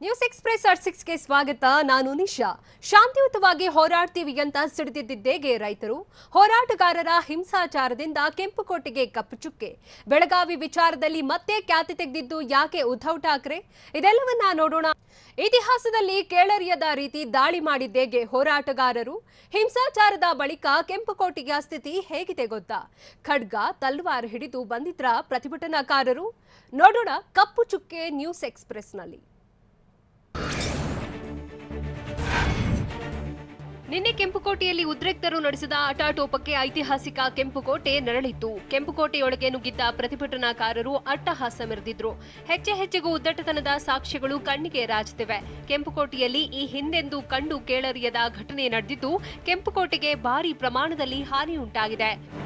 News express at 6 ಗೆ ಸ್ವಾಗತ. ನಾನು ನಿಶಾ. ಶಾಂತಿಯುತವಾಗಿ ಹೋರಾಡ್ತೀವಿ ಅಂತ ಸಿಡಿದಿದ್ದೇಗೆ ರೈತರು. ಹೋರಾಟಗಾರರ ಹಿಂಸಾಚಾರದಿಂದ ಕೆಂಪುಕೋಟೆಗೆ ಕಪ್ಪು ಚುಕ್ಕೆ. ಬೆಳಗಾವಿ ವಿಚಾರದಲ್ಲಿ ಮತ್ತೆ ಖ್ಯಾತಿ ತೆಗೆದಿದ್ದು ಯಾಕೆ ಉದ್ಧವ್ ಠಾಕ್ರೆ? ಇದೆಲ್ಲವನ್ನ ನೋಡೋಣ. ಇತಿಹಾಸದಲ್ಲಿ ಕೇಳರಿಯದ ರೀತಿ ದಾಳಿ ಮಾಡಿದ್ದೇಗೆ ಹೋರಾಟಗಾರರು. ಹಿಂಸಾಚಾರದ ಬಳಿಕ ಕೆಂಪುಕೋಟೆಯ ಸ್ಥಿತಿ ಹೇಗಿದೆ ಗೊತ್ತಾ? ಖಡ್ಗ ತಲ್ವಾರ್ ಹಿಡಿದು ಬಂದಿದ್ರ ಪ್ರತಿಭಟನಾಕಾರರು? ನೋಡೋಣ ಕಪ್ಪು ಚುಕ್ಕೆ ನ್ಯೂಸ್ ಎಕ್ಸ್‌ಪ್ರೆಸ್‌ನಲ್ಲಿ. ನಿನ್ನೆ ಕೆಂಪುಕೋಟೆಯಲ್ಲಿ ಉದ್ರಿಕ್ತರು ನಡೆಸಿದ ಆಟಾಟೋಪಕ್ಕೆ ಐತಿಹಾಸಿಕ ಕೆಂಪುಕೋಟೆ ನರಳಿತ್ತು. ಕೆಂಪುಕೋಟೆಯೊಳಗೆ ನುಗ್ಗಿದ್ದ ಪ್ರತಿಭಟನಾಕಾರರು ಅಟ್ಟಹಾಸ ಮೆರೆದಿದ್ರು. ಹೆಚ್ಚೆಚ್ಚೆಗೂ ಉದ್ದಟತನದ ಸಾಕ್ಷ್ಯಗಳು ಕಣ್ಣಿಗೆ ರಾಚುತ್ತಿವೆ. ಕೆಂಪುಕೋಟೆಯಲ್ಲಿ ಈ ಹಿಂದೆಂದೂ ಕಂಡು ಕೇಳರಿಯದ ಘಟನೆ ನಡೆದಿದ್ದು ಕೆಂಪುಕೋಟೆಗೆ ಭಾರೀ ಪ್ರಮಾಣದಲ್ಲಿ ಹಾನಿಯುಂಟಾಗಿದೆ.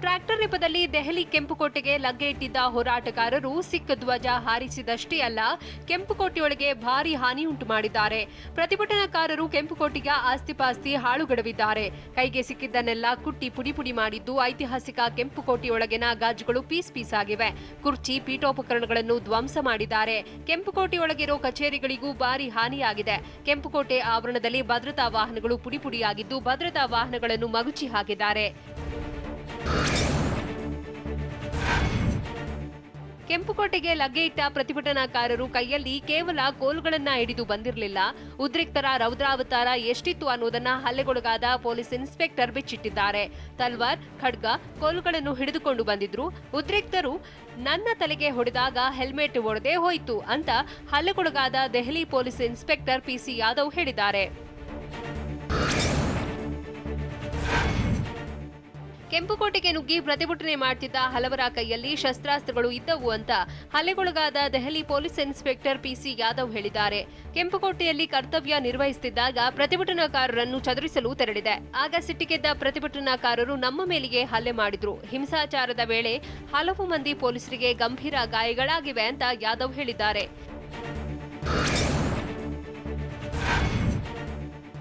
ಟ್ರ್ಯಾಕ್ಟರ್ ನೆಪದಲ್ಲಿ ದೆಹಲಿ ಕೆಂಪುಕೋಟೆಗೆ ಲಗ್ಗೆ ಇಟ್ಟಿದ್ದ ಹೋರಾಟಗಾರರು ಸಿಖ್ ಧ್ವಜ ಹಾರಿಸಿದಷ್ಟೇ ಅಲ್ಲ, ಕೆಂಪುಕೋಟೆಯೊಳಗೆ ಭಾರೀ ಹಾನಿಯುಂಟು ಮಾಡಿದ್ದಾರೆ. ಪ್ರತಿಭಟನಾಕಾರರು ಕೆಂಪುಕೋಟೆಯ ಆಸ್ತಿಪಾಸ್ತಿ ಹಾಳುಗಡವಿದ್ದಾರೆ. ಕೈಗೆ ಸಿಕ್ಕಿದ್ದನ್ನೆಲ್ಲ ಕುಟ್ಟಿ ಪುಡಿ ಮಾಡಿದ್ದು ಐತಿಹಾಸಿಕ ಕೆಂಪುಕೋಟೆಯೊಳಗಿನ ಗಾಜುಗಳು ಪೀಸ್ ಆಗಿವೆ. ಕುರ್ಚಿ ಪೀಠೋಪಕರಣಗಳನ್ನು ಧ್ವಂಸ ಮಾಡಿದ್ದಾರೆ. ಕೆಂಪುಕೋಟೆಯೊಳಗಿರೋ ಕಚೇರಿಗಳಿಗೂ ಭಾರೀ ಹಾನಿಯಾಗಿದೆ. ಕೆಂಪುಕೋಟೆ ಆವರಣದಲ್ಲಿ ಭದ್ರತಾ ವಾಹನಗಳು ಪುಡಿಯಾಗಿದ್ದು ಭದ್ರತಾ ವಾಹನಗಳನ್ನು ಮಗುಚಿ ಹಾಕಿದ್ದಾರೆ. ಕೆಂಪುಕೋಟೆಗೆ ಲಗ್ಗೆ ಇಟ್ಟ ಪ್ರತಿಭಟನಾಕಾರರು ಕೈಯಲ್ಲಿ ಕೇವಲ ಕೋಲುಗಳನ್ನ ಹಿಡಿದು ಬಂದಿರಲಿಲ್ಲ. ಉದ್ರಿಕ್ತರ ರೌದ್ರಾವತಾರ ಎಷ್ಟಿತ್ತು ಅನ್ನೋದನ್ನ ಹಲ್ಲೆಗೊಳಗಾದ ಪೊಲೀಸ್ ಇನ್ಸ್ಪೆಕ್ಟರ್ ಬಿಚ್ಚಿಟ್ಟಿದ್ದಾರೆ. ತಲ್ವಾರ್, ಖಡ್ಗ, ಕೋಲುಗಳನ್ನು ಹಿಡಿದುಕೊಂಡು ಬಂದಿದ್ರು. ಉದ್ರಿಕ್ತರು ನನ್ನ ತಲೆಗೆ ಹೊಡೆದಾಗ ಹೆಲ್ಮೆಟ್ ಒಡೆದೇ ಹೋಯಿತು ಅಂತ ಹಲ್ಲೆಗೊಳಗಾದ Delhi police inspector PC Yadav ಹೇಳಿದ್ದಾರೆ. ಕೆಂಪುಕೋಟೆಗೆ ನುಗ್ಗಿ ಪ್ರತಿಭಟನೆ ಮಾಡುತ್ತಿದ್ದ ಹಲವರ ಕೈಯಲ್ಲಿ ಶಸ್ತ್ರಾಸ್ತ್ರಗಳು ಇದ್ದವು ಅಂತ ಹಲ್ಲೆಗೊಳಗಾದ Delhi police inspector PC Yadav ಹೇಳಿದ್ದಾರೆ. ಕೆಂಪುಕೋಟೆಯಲ್ಲಿ ಕರ್ತವ್ಯ ನಿರ್ವಹಿಸುತ್ತಿದ್ದಾಗ ಪ್ರತಿಭಟನಾಕಾರರನ್ನು ಚದುರಿಸಲು ತೆರಳಿದೆ. ಆಗ ಸಿಟ್ಟಿಗೆದ್ದ ಪ್ರತಿಭಟನಾಕಾರರು ನಮ್ಮ ಮೇಲೆಯೇ ಹಲ್ಲೆ ಮಾಡಿದ್ರು. ಹಿಂಸಾಚಾರದ ವೇಳೆ ಹಲವು ಮಂದಿ ಪೊಲೀಸರಿಗೆ ಗಂಭೀರ ಗಾಯಗಳಾಗಿವೆ ಅಂತ ಯಾದವ್ ಹೇಳಿದ್ದಾರೆ.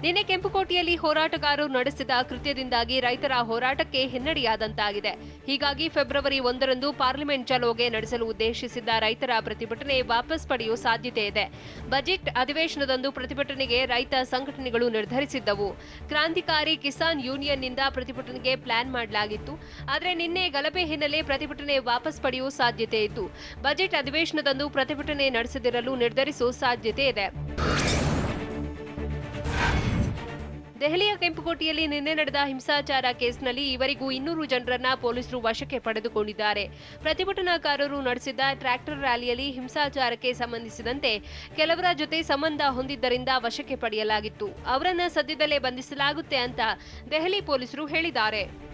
ನಿನ್ನೆ ಕೆಂಪುಕೋಟೆಯಲ್ಲಿ ಹೋರಾಟಗಾರರು ನಡೆಸಿದ ಕೃತ್ಯದಿಂದಾಗಿ ರೈತರ ಹೋರಾಟಕ್ಕೆ ಹಿನ್ನಡೆಯಾದಂತಾಗಿದೆ. ಹೀಗಾಗಿ ಫೆಬ್ರವರಿ 1ರಂದು ಪಾರ್ಲಿಮೆಂಟ್ ಚಲೋಗೆ ನಡೆಸಲು ಉದ್ದೇಶಿಸಿದ್ದ ರೈತರ ಪ್ರತಿಭಟನೆ ವಾಪಸ್ ಪಡೆಯುವ ಸಾಧ್ಯತೆ ಇದೆ. ಬಜೆಟ್ ಅಧಿವೇಶನದಂದು ಪ್ರತಿಭಟನೆಗೆ ರೈತ ಸಂಘಟನೆಗಳು ನಿರ್ಧರಿಸಿದ್ದವು. ಕ್ರಾಂತಿಕಾರಿ ಕಿಸಾನ್ ಯೂನಿಯನ್ನಿಂದ ಪ್ರತಿಭಟನೆಗೆ ಪ್ಲಾನ್ ಮಾಡಲಾಗಿತ್ತು. ಆದರೆ ನಿನ್ನೆ ಗಲಭೆ ಹಿನ್ನೆಲೆ ಪ್ರತಿಭಟನೆ ವಾಪಸ್ ಪಡೆಯುವ ಸಾಧ್ಯತೆ ಇದ್ದು ಬಜೆಟ್ ಅಧಿವೇಶನದಂದು ಪ್ರತಿಭಟನೆ ನಡೆಸದಿರಲು ನಿರ್ಧರಿಸುವ ಸಾಧ್ಯತೆ ಇದೆ. ದೆಹಲಿಯ ಕೆಂಪುಕೋಟೆಯಲ್ಲಿ ನಿನ್ನೆ ನಡೆದ ಹಿಂಸಾಚಾರ ಕೇಸ್ನಲ್ಲಿ ಈವರೆಗೂ 200 ಜನರನ್ನ ಪೊಲೀಸರು ವಶಕ್ಕೆ ಪಡೆದುಕೊಂಡಿದ್ದಾರೆ. ಪ್ರತಿಭಟನಾಕಾರರು ನಡೆಸಿದ್ದ ಟ್ರ್ಯಾಕ್ಟರ್ ರ್ಯಾಲಿಯಲ್ಲಿ ಹಿಂಸಾಚಾರಕ್ಕೆ ಸಂಬಂಧಿಸಿದಂತೆ ಕೆಲವರ ಜೊತೆ ಸಂಬಂಧ ಹೊಂದಿದ್ದರಿಂದ ವಶಕ್ಕೆ ಪಡೆಯಲಾಗಿತ್ತು. ಅವರನ್ನ ಸದ್ಯದಲ್ಲೇ ಬಂಧಿಸಲಾಗುತ್ತೆ ಅಂತ ದೆಹಲಿ ಪೊಲೀಸರು ಹೇಳಿದ್ದಾರೆ.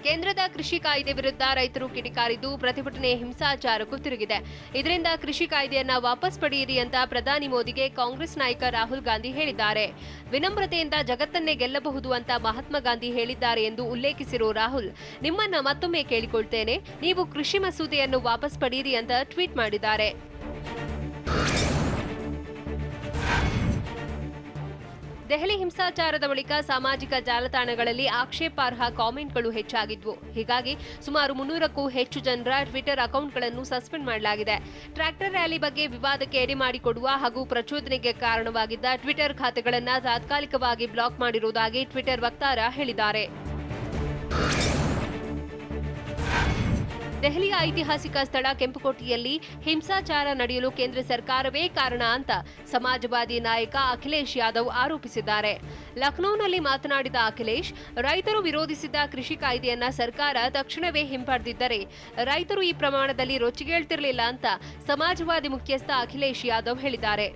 ಕೇಂದ್ರದ ಕೃಷಿ ಕಾಯ್ದೆ ವಿರುದ್ಧ ರೈತರು ಕಿಡಿಕಾರಿದ್ದು ಪ್ರತಿಭಟನೆ ಹಿಂಸಾಚಾರಕ್ಕೂ ತಿರುಗಿದೆ. ಇದರಿಂದ ಕೃಷಿ ಕಾಯ್ದೆಯನ್ನ ವಾಪಸ್ ಪಡೆಯಿರಿ ಅಂತ ಪ್ರಧಾನಿ ಮೋದಿಗೆ ಕಾಂಗ್ರೆಸ್ ನಾಯಕ ರಾಹುಲ್ ಗಾಂಧಿ ಹೇಳಿದ್ದಾರೆ. ವಿನಮ್ರತೆಯಿಂದ ಜಗತ್ತನ್ನೇ ಗೆಲ್ಲಬಹುದು ಅಂತ ಮಹಾತ್ಮ ಗಾಂಧಿ ಹೇಳಿದ್ದಾರೆ ಎಂದು ಉಲ್ಲೇಖಿಸಿರುವ ರಾಹುಲ್, ನಿಮ್ಮನ್ನ ಮತ್ತೊಮ್ಮೆ ಕೇಳಿಕೊಳ್ತೇನೆ, ನೀವು ಕೃಷಿ ಮಸೂದೆಯನ್ನು ವಾಪಸ್ ಪಡೆಯಿರಿ ಅಂತ ಟ್ವೀಟ್ ಮಾಡಿದ್ದಾರೆ. ದೆಹಲಿ ಹಿಂಸಾಚಾರದ ಬಳಿಕ ಸಾಮಾಜಿಕ ಜಾಲತಾಣಗಳಲ್ಲಿ ಆಕ್ಷೇಪಾರ್ಹ ಕಾಮೆಂಟ್ಗಳು ಹೆಚ್ಚಾಗಿದ್ವು. ಹೀಗಾಗಿ ಸುಮಾರು 300ಕ್ಕೂ ಹೆಚ್ಚು ಜನರ ಟ್ವಿಟರ್ ಅಕೌಂಟ್ಗಳನ್ನು ಸಸ್ಪೆಂಡ್ ಮಾಡಲಾಗಿದೆ. ಟ್ರ್ಯಾಕ್ಟರ್ ರ್ಯಾಲಿ ಬಗ್ಗೆ ವಿವಾದಕ್ಕೆ ಎಡೆಮಾಡಿಕೊಡುವ ಹಾಗೂ ಪ್ರಚೋದನೆಗೆ ಕಾರಣವಾಗಿದ್ದ ಟ್ವಿಟರ್ ಖಾತೆಗಳನ್ನು ತಾತ್ಕಾಲಿಕವಾಗಿ ಬ್ಲಾಕ್ ಮಾಡಿರುವುದಾಗಿ ಟ್ವಿಟರ್ ವಕ್ತಾರ ಹೇಳಿದ್ದಾರೆ. ದೆಹಲಿಯ ಐತಿಹಾಸಿಕ ಸ್ಥಳ ಕೆಂಪುಕೋಟೆಯಲ್ಲಿ ಹಿಂಸಾಚಾರ ನಡೆಯಲು ಕೇಂದ್ರ ಸರ್ಕಾರವೇ ಕಾರಣ ಅಂತ ಸಮಾಜವಾದಿ ನಾಯಕ ಅಖಿಲೇಶ್ ಯಾದವ್ ಆರೋಪಿಸಿದ್ದಾರೆ. ಲಖನೌನಲ್ಲಿ ಮಾತನಾಡಿದ ಅಖಿಲೇಶ್, ರೈತರು ವಿರೋಧಿಸಿದ್ದ ಕೃಷಿ ಕಾಯ್ದೆಯನ್ನ ಸರ್ಕಾರ ತಕ್ಷಣವೇ ಹಿಂಪಡೆದಿದ್ದರೆ ರೈತರು ಈ ಪ್ರಮಾಣದಲ್ಲಿ ರೊಚ್ಚಿಗೇಳ್ತಿರಲಿಲ್ಲ ಅಂತ ಸಮಾಜವಾದಿ ಮುಖ್ಯಸ್ಥ ಅಖಿಲೇಶ್ ಯಾದವ್ ಹೇಳಿದ್ದಾರೆ.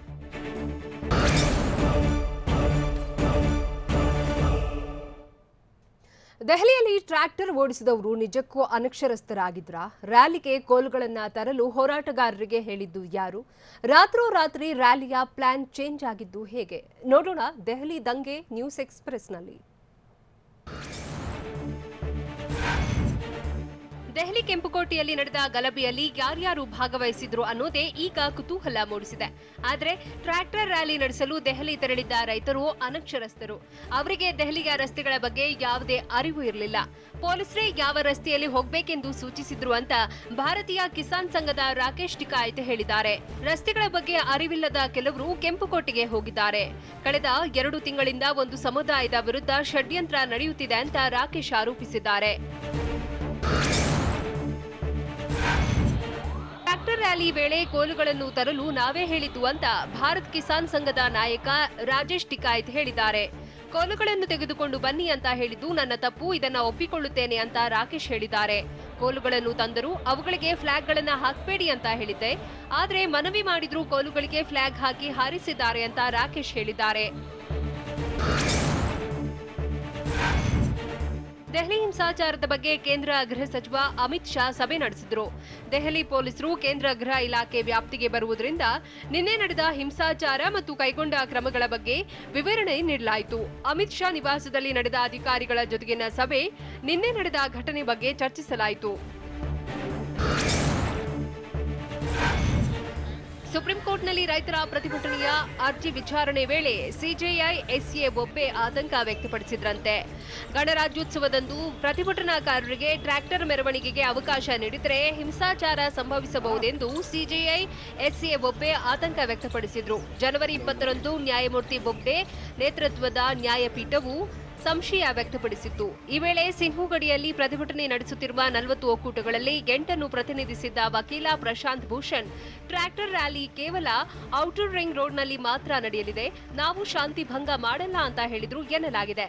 ದೆಹಲಿಯಲ್ಲಿ ಟ್ರ್ಯಾಕ್ಟರ್ ಓಡಿಸಿದವರು ನಿಜಕ್ಕೂ ಅನಕ್ಷರಸ್ಥರಾಗಿದ್ರಾ? ರ್ಯಾಲಿಗೆ ಕೋಲುಗಳನ್ನ ತರಲು ಹೋರಾಟಗಾರರಿಗೆ ಹೇಳಿದ್ದು ಯಾರು? ರಾತ್ರೋರಾತ್ರಿ ರ್ಯಾಲಿಯ ಪ್ಲಾನ್ ಚೇಂಜ್ ಆಗಿದ್ದು ಹೇಗೆ? ನೋಡೋಣ ದೆಹಲಿ ದಂಗೆ ನ್ಯೂಸ್ ಎಕ್ಸ್‌ಪ್ರೆಸ್‌ನಲ್ಲಿ. ದೆಹಲಿ ಕೆಂಪುಕೋಟೆಯಲ್ಲಿ ನಡೆದ ಗಲಭೆಯಲ್ಲಿ ಯಾರ್ಯಾರು ಭಾಗವಹಿಸಿದ್ರು ಅನ್ನೋದೇ ಈಗ ಕುತೂಹಲ ಮೂಡಿಸಿದೆ. ಆದರೆ ಟ್ರ್ಯಾಕ್ಟರ್ ರ್ಯಾಲಿ ನಡೆಸಲು ದೆಹಲಿ ತೆರಳಿದ್ದ ರೈತರು ಅನಕ್ಷರಸ್ಥರು. ಅವರಿಗೆ ದೆಹಲಿಯ ರಸ್ತೆಗಳ ಬಗ್ಗೆ ಯಾವುದೇ ಅರಿವು ಇರಲಿಲ್ಲ. ಪೊಲೀಸರೇ ಯಾವ ರಸ್ತೆಯಲ್ಲಿ ಹೋಗಬೇಕೆಂದು ಸೂಚಿಸಿದ್ರು ಅಂತ ಭಾರತೀಯ ಕಿಸಾನ್ ಸಂಘದ ರಾಕೇಶ್ ಟಿಕಾಯತ್ ಹೇಳಿದ್ದಾರೆ. ರಸ್ತೆಗಳ ಬಗ್ಗೆ ಅರಿವಿಲ್ಲದ ಕೆಲವರು ಕೆಂಪುಕೋಟೆಗೆ ಹೋಗಿದ್ದಾರೆ. ಕಳೆದ 2 ತಿಂಗಳಿಂದ ಒಂದು ಸಮುದಾಯದ ವಿರುದ್ಧ ಷಡ್ಯಂತ್ರ ನಡೆಯುತ್ತಿದೆ ಅಂತ ರಾಕೇಶ್ ಆರೋಪಿಸಿದ್ದಾರೆ. ಟ್ರ್ಯಾಕ್ಟರ್ ರ್ಯಾಲಿ ವೇಳೆ ಕೋಲುಗಳನ್ನು ತರಲು ನಾವೇ ಹೇಳಿದ್ದು ಅಂತ ಭಾರತ್ ಕಿಸಾನ್ ಸಂಘದ ನಾಯಕ ರಾಜೇಶ್ ಟಿಕಾಯತ್ ಹೇಳಿದ್ದಾರೆ. ಕೋಲುಗಳನ್ನು ತೆಗೆದುಕೊಂಡು ಬನ್ನಿ ಅಂತ ಹೇಳಿದ್ದು ನನ್ನ ತಪ್ಪು, ಇದನ್ನ ಒಪ್ಪಿಕೊಳ್ಳುತ್ತೇನೆ ಅಂತ ರಾಕೇಶ್ ಹೇಳಿದ್ದಾರೆ. ಕೋಲುಗಳನ್ನು ತಂದರೂ ಅವುಗಳಿಗೆ ಫ್ಲಾಗ್ಗಳನ್ನ ಹಾಕಬೇಡಿ ಅಂತ ಹೇಳಿದ್ದೆ, ಆದ್ರೆ ಮನವಿ ಮಾಡಿದ್ರೂ ಕೋಲುಗಳಿಗೆ ಫ್ಲಾಗ್ ಹಾಕಿ ಹಾರಿಸಿದ್ದಾರೆ ಅಂತ ರಾಕೇಶ್ ಹೇಳಿದ್ದಾರೆ. ದೆಹಲಿ ಹಿಂಸಾಚಾರದ ಬಗ್ಗೆ ಕೇಂದ್ರ ಗೃಹ ಸಚಿವ ಅಮಿತ್ ಶಾ ಸಭೆ ನಡೆಸಿದ್ರು. ದೆಹಲಿ ಪೊಲೀಸರು ಕೇಂದ್ರ ಗೃಹ ಇಲಾಖೆ ವ್ಯಾಪ್ತಿಗೆ ಬರುವುದರಿಂದ ನಿನ್ನೆ ನಡೆದ ಹಿಂಸಾಚಾರ ಮತ್ತು ಕೈಗೊಂಡ ಕ್ರಮಗಳ ಬಗ್ಗೆ ವಿವರಣೆ ನೀಡಲಾಯಿತು. ಅಮಿತ್ ಶಾ ನಿವಾಸದಲ್ಲಿ ನಡೆದ ಅಧಿಕಾರಿಗಳ ಜೊತೆಗಿನ ಸಭೆ ನಿನ್ನೆ ನಡೆದ ಘಟನೆ ಬಗ್ಗೆ ಚರ್ಚಿಸಲಾಯಿತು. ಸುಪ್ರೀಂ ಕೋರ್ಟ್ನಲ್ಲಿ ರೈತರ ಪ್ರತಿಭಟನೆಯ ಅರ್ಜಿ ವಿಚಾರಣೆ ವೇಳೆ ಸಿಜೆಐ ಎಸ್ಎ ಬೊಬ್ಬೆ ಆತಂಕ ವ್ಯಕ್ತಪಡಿಸಿದ್ರಂತೆ. ಗಣರಾಜ್ಯೋತ್ಸವದಂದು ಪ್ರತಿಭಟನಾಕಾರರಿಗೆ ಟ್ರ್ಯಾಕ್ಟರ್ ಮೆರವಣಿಗೆಗೆ ಅವಕಾಶ ನೀಡಿದರೆ ಹಿಂಸಾಚಾರ ಸಂಭವಿಸಬಹುದೆಂದು ಸಿಜೆಐ ಎಸ್ಎ ಬೊಬ್ಬೆ ಆತಂಕ ವ್ಯಕ್ತಪಡಿಸಿದ್ರು. ಜನವರಿ 20ರಂದು ನ್ಯಾಯಮೂರ್ತಿ ಬೊಬ್ಬೆ ನೇತೃತ್ವದ ನ್ಯಾಯಪೀಠವು ಸಂಶಯ ವ್ಯಕ್ತಪಡಿಸಿತ್ತು. ಈ ವೇಳೆ ಸಿಂಹುಗಡಿಯಲ್ಲಿ ಪ್ರತಿಭಟನೆ ನಡೆಸುತ್ತಿರುವ 40 ಒಕ್ಕೂಟಗಳಲ್ಲಿ 8 ಪ್ರತಿನಿಧಿಸಿದ್ದ ವಕೀಲ ಪ್ರಶಾಂತ್ ಭೂಷಣ್ ಟ್ರ್ಯಾಕ್ಟರ್ ರ್ಯಾಲಿ ಕೇವಲ ಔಟರ್ ರಿಂಗ್ ರೋಡ್ನಲ್ಲಿ ಮಾತ್ರ ನಡೆಯಲಿದೆ, ನಾವು ಶಾಂತಿ ಭಂಗ ಮಾಡಲ್ಲ ಅಂತ ಹೇಳಿದ್ರು ಎನ್ನಲಾಗಿದೆ.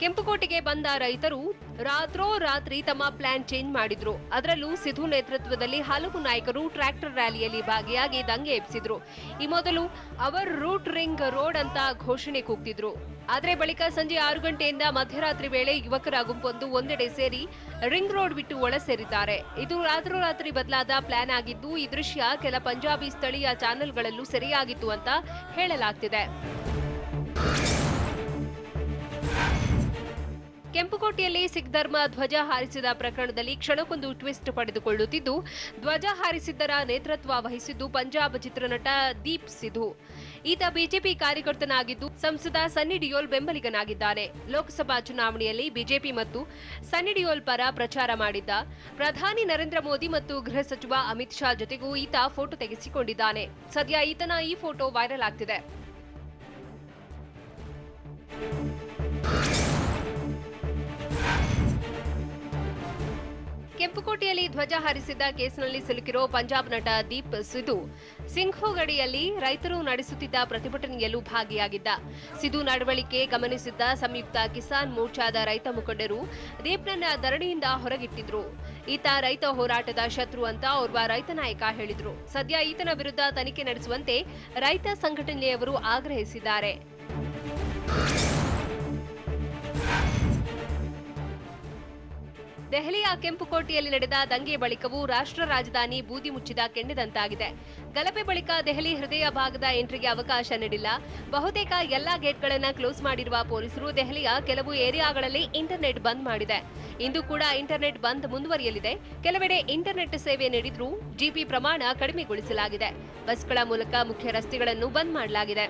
ಕೆಂಪುಕೋಟೆಗೆ ಬಂದ ರೈತರು ರಾತ್ರೋರಾತ್ರಿ ತಮ್ಮ ಪ್ಲಾನ್ ಚೇಂಜ್ ಮಾಡಿದ್ರು. ಅದರಲ್ಲೂ ಸಿಧು ನೇತೃತ್ವದಲ್ಲಿ ಹಲವು ನಾಯಕರು ಟ್ರ್ಯಾಕ್ಟರ್ ರ್ಯಾಲಿಯಲ್ಲಿ ಭಾಗಿಯಾಗಿ ದಂಗೆ ಎಬ್ಬಿಸಿದ್ರು. ಈ ಮೊದಲು ಅವರ್ ರೂಟ್ ರಿಂಗ್ ರೋಡ್ ಅಂತ ಘೋಷಣೆ ಕೂಗ್ತಿದ್ರು. ಆದರೆ ಬಳಿಕ ಸಂಜೆ 6 ಗಂಟೆಯಿಂದ ಮಧ್ಯರಾತ್ರಿ ವೇಳೆ ಯುವಕರ ಗುಂಪೊಂದು ಒಂದೆಡೆ ಸೇರಿ ರಿಂಗ್ ರೋಡ್ ಬಿಟ್ಟು ಒಳ ಸೇರಿದ್ದಾರೆ. ಇದು ರಾತ್ರೋರಾತ್ರಿ ಬದಲಾದ ಪ್ಲಾನ್ ಆಗಿದ್ದು, ಈ ದೃಶ್ಯ ಕೆಲ ಪಂಜಾಬಿ ಸ್ಥಳೀಯ ಚಾನೆಲ್ಗಳಲ್ಲೂ ಸೆರೆಯಾಗಿತ್ತು ಅಂತ ಹೇಳಲಾಗ್ತಿದೆ. ಕೆಂಪುಕೋಟೆಯಲ್ಲಿ ಸಿಖ್ ಧರ್ಮ ಧ್ವಜ ಹಾರಿಸಿದ ಪ್ರಕರಣದಲ್ಲಿ ಕ್ಷಣಕ್ಕೊಂದು ಟ್ವಿಸ್ಟ್ ಪಡೆದುಕೊಳ್ಳುತ್ತಿದ್ದು, ಧ್ವಜ ಹಾರಿಸಿದ್ದರ ನೇತೃತ್ವ ವಹಿಸಿದ್ದು ಪಂಜಾಬ್ ಚಿತ್ರನಟ ದೀಪ್ ಸಿಧು. ಈತ ಬಿಜೆಪಿ ಕಾರ್ಯಕರ್ತನಾಗಿದ್ದು ಸಂಸದ ಸನ್ನಿ ಡಿಯೋಲ್ ಬೆಂಬಲಿಗನಾಗಿದ್ದಾನೆ. ಲೋಕಸಭಾ ಚುನಾವಣೆಯಲ್ಲಿ ಬಿಜೆಪಿ ಮತ್ತು ಸನ್ನಿ ಡಿಯೋಲ್ ಪರ ಪ್ರಚಾರ ಮಾಡಿದ್ದ. ಪ್ರಧಾನಿ ನರೇಂದ್ರ ಮೋದಿ ಮತ್ತು ಗೃಹ ಸಚಿವ ಅಮಿತ್ ಶಾ ಜೊತೆಗೂ ಈತ ಫೋಟೋ ತೆಗೆಸಿಕೊಂಡಿದ್ದಾನೆ. ಸದ್ಯ ಈತನ ಈ ಫೋಟೋ ವೈರಲ್ ಆಗ್ತಿದೆ. ಕೆಂಪುಕೋಟೆಯಲ್ಲಿ ಧ್ವಜ ಹಾರಿಸಿದ್ದ ಕೇಸಿನಲ್ಲಿ ಸಿಲುಕಿರೋ ಪಂಜಾಬ್ ನಟ ದೀಪ್ ಸಿಧು ಸಿಂಘೋಗಡಿಯಲ್ಲಿ ರೈತರು ನಡೆಸುತ್ತಿದ್ದ ಪ್ರತಿಭಟನೆಯಲ್ಲೂ ಭಾಗಿಯಾಗಿದ್ದ. ಸಿಧು ನಡವಳಿಕೆ ಗಮನಿಸಿದ್ದ ಸಂಯುಕ್ತ ಕಿಸಾನ್ ಮೋರ್ಚಾದ ರೈತ ಮುಖಂಡರು ದೀಪ್ನನ್ನ ಧರಣಿಯಿಂದ ಹೊರಗಿಟ್ಟಿದ್ರು. ಈತ ರೈತ ಹೋರಾಟದ ಶತ್ರು ಅಂತ ಓರ್ವ ರೈತ ನಾಯಕ ಹೇಳಿದ್ರು. ಸದ್ಯ ಈತನ ವಿರುದ್ಧ ತನಿಖೆ ನಡೆಸುವಂತೆ ರೈತ ಸಂಘಟನೆಯವರು ಆಗ್ರಹಿಸಿದ್ದಾರೆ. ದೆಹಲಿಯ ಕೆಂಪುಕೋಟೆಯಲ್ಲಿ ನಡೆದ ದಂಗೆ ಬಳಿಕವೂ ರಾಷ್ಟ್ರ ರಾಜಧಾನಿ ಬೂದಿ ಮುಚ್ಚಿದ ಕೆಂಡದಂತಾಗಿದೆ. ಗಲಭೆ ಬಳಿಕ ದೆಹಲಿ ಹೃದಯ ಭಾಗದ ಎಂಟ್ರಿಗೆ ಅವಕಾಶ ನೀಡಿಲ್ಲ. ಬಹುತೇಕ ಎಲ್ಲಾ ಗೇಟ್ಗಳನ್ನು ಕ್ಲೋಸ್ ಮಾಡಿರುವ ಪೊಲೀಸರು ದೆಹಲಿಯ ಕೆಲವು ಏರಿಯಾಗಳಲ್ಲಿ ಇಂಟರ್ನೆಟ್ ಬಂದ್ ಮಾಡಿದೆ. ಇಂದು ಕೂಡ ಇಂಟರ್ನೆಟ್ ಬಂದ್ ಮುಂದುವರಿಯಲಿದೆ. ಕೆಲವೆಡೆ ಇಂಟರ್ನೆಟ್ ಸೇವೆ ನೀಡಿದ್ರೂ ಜಿಬಿ ಪ್ರಮಾಣ ಕಡಿಮೆಗೊಳಿಸಲಾಗಿದೆ. ಬಸ್ಗಳ ಮೂಲಕ ಮುಖ್ಯ ರಸ್ತೆಗಳನ್ನು ಬಂದ್ ಮಾಡಲಾಗಿದೆ.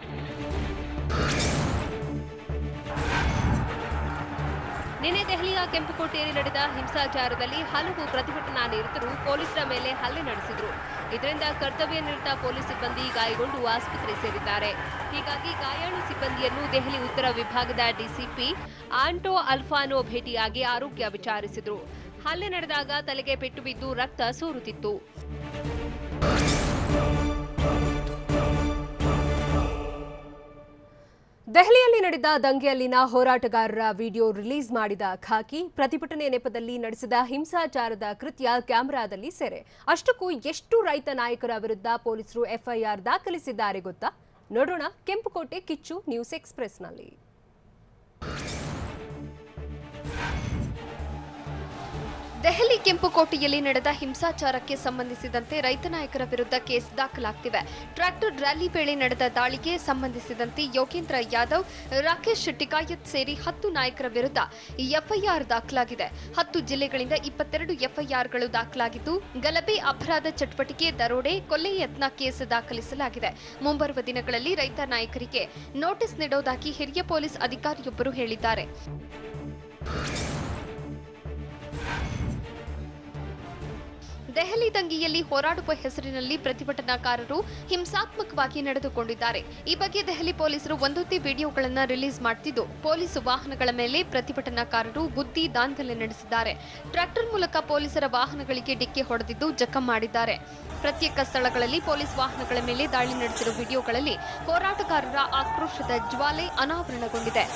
ನಿನ್ನೆ ದೆಹಲಿಯ ಕೆಂಪುಕೋಟೆಯಲ್ಲಿ ನಡೆದ ಹಿಂಸಾಚಾರದಲ್ಲಿ ಹಲವು ಪ್ರತಿಭಟನಾ ನಿರತರು ಪೊಲೀಸರ ಮೇಲೆ ಹಲ್ಲೆ ನಡೆಸಿದ್ರು. ಇದರಿಂದ ಕರ್ತವ್ಯ ನಿರತ ಪೊಲೀಸ್ ಸಿಬ್ಬಂದಿ ಗಾಯಗೊಂಡು ಆಸ್ಪತ್ರೆ ಸೇರಿದ್ದಾರೆ. ಹೀಗಾಗಿ ಗಾಯಾಳು ಸಿಬ್ಬಂದಿಯನ್ನು ದೆಹಲಿ ಉತ್ತರ ವಿಭಾಗದ ಡಿಸಿಪಿ ಆಂಟೋ ಅಲ್ಫಾನೋ ಭೇಟಿಯಾಗಿ ಆರೋಗ್ಯ ವಿಚಾರಿಸಿದ್ರು. ಹಲ್ಲೆ ನಡೆದಾಗ ತಲೆಗೆ ಪೆಟ್ಟು ಬಿದ್ದು ರಕ್ತ ಸೋರುತ್ತಿತ್ತು. ದೆಹಲಿಯಲ್ಲಿ ನಡೆದ ದಂಗೆಯಲ್ಲಿನ ಹೋರಾಟಗಾರರ ವಿಡಿಯೋ ರಿಲೀಸ್ ಮಾಡಿದ ಖಾಕಿ ಪ್ರತಿಭಟನೆ ನೆಪದಲ್ಲಿ ನಡೆಸಿದ ಹಿಂಸಾಚಾರದ ಕೃತ್ಯ ಕ್ಯಾಮೆರಾದಲ್ಲಿ ಸೆರೆ. ಅಷ್ಟಕ್ಕೂ ಎಷ್ಟು ರೈತ ನಾಯಕರ ವಿರುದ್ಧ ಪೊಲೀಸರು ಎಫ್ಐಆರ್ ದಾಖಲಿಸಿದ್ದಾರೆ ಗೊತ್ತಾ? ನೋಡೋಣ ಕೆಂಪುಕೋಟೆ ಕಿಚ್ಚು ನ್ಯೂಸ್ ಎಕ್ಸ್‌ಪ್ರೆಸ್‌ನಲ್ಲಿ. ದೆಹಲಿ ಕೆಂಪುಕೋಟೆಯಲ್ಲಿ ನಡೆದ ಹಿಂಸಾಚಾರಕ್ಕೆ ಸಂಬಂಧಿಸಿದಂತೆ ರೈತ ನಾಯಕರ ವಿರುದ್ಧ ಕೇಸ್ ದಾಖಲಾಗ್ತಿವೆ. ಟ್ರ್ಯಾಕ್ಟರ್ ರ್ಯಾಲಿ ವೇಳೆ ನಡೆದ ದಾಳಿಗೆ ಸಂಬಂಧಿಸಿದಂತೆ ಯೋಗೇಂದ್ರ ಯಾದವ್, ರಾಕೇಶ್ ಟಿಕಾಯತ್ ಸೇರಿ 10 ನಾಯಕರ ವಿರುದ್ಧ ಎಫ್ಐಆರ್ ದಾಖಲಾಗಿದೆ. 10 ಜಿಲ್ಲೆಗಳಿಂದ 22 ಎಫ್ಐಆರ್ಗಳು ದಾಖಲಾಗಿದ್ದು, ಗಲಭೆ, ಅಪರಾಧ ಚಟುವಟಿಕೆ, ದರೋಡೆ, ಕೊಲೆ ಯತ್ನ ಕೇಸ್ ದಾಖಲಿಸಲಾಗಿದೆ. ಮುಂಬರುವ ದಿನಗಳಲ್ಲಿ ರೈತ ನಾಯಕರಿಗೆ ನೋಟಿಸ್ ನೀಡುವುದಾಗಿ ಹಿರಿಯ ಪೊಲೀಸ್ ಅಧಿಕಾರಿಯೊಬ್ಬರು ಹೇಳಿದ್ದಾರೆ. ದೆಹಲಿ ದಂಗೆಯಲ್ಲಿ ಹೋರಾಡುವ ಹೆಸರಿನಲ್ಲಿ ಪ್ರತಿಭಟನಾಕಾರರು ಹಿಂಸಾತ್ಮಕವಾಗಿ ನಡೆದುಕೊಂಡಿದ್ದಾರೆ. ಈ ಬಗ್ಗೆ ದೆಹಲಿ ಪೊಲೀಸರು ಒಂದೊಂದೇ ವಿಡಿಯೋಗಳನ್ನು ರಿಲೀಸ್ ಮಾಡುತ್ತಿದ್ದು, ಪೊಲೀಸ್ ವಾಹನಗಳ ಮೇಲೆ ಪ್ರತಿಭಟನಾಕಾರರು ಬುದ್ಧಿ ದಾಂಧಲೆ ನಡೆಸಿದ್ದಾರೆ. ಟ್ರ್ಯಾಕ್ಟರ್ ಮೂಲಕ ಪೊಲೀಸರ ವಾಹನಗಳಿಗೆ ಡಿಕ್ಕಿ ಹೊಡೆದಿದ್ದು ಜಖಂ ಮಾಡಿದ್ದಾರೆ. ಪ್ರತ್ಯೇಕ ಸ್ಥಳಗಳಲ್ಲಿ ಪೊಲೀಸ್ ವಾಹನಗಳ ಮೇಲೆ ದಾಳಿ ನಡೆಸಿರುವ ವಿಡಿಯೋಗಳಲ್ಲಿ ಹೋರಾಟಗಾರರ ಆಕ್ರೋಶದ ಜ್ವಾಲೆ ಅನಾವರಣಗೊಂಡಿದೆ.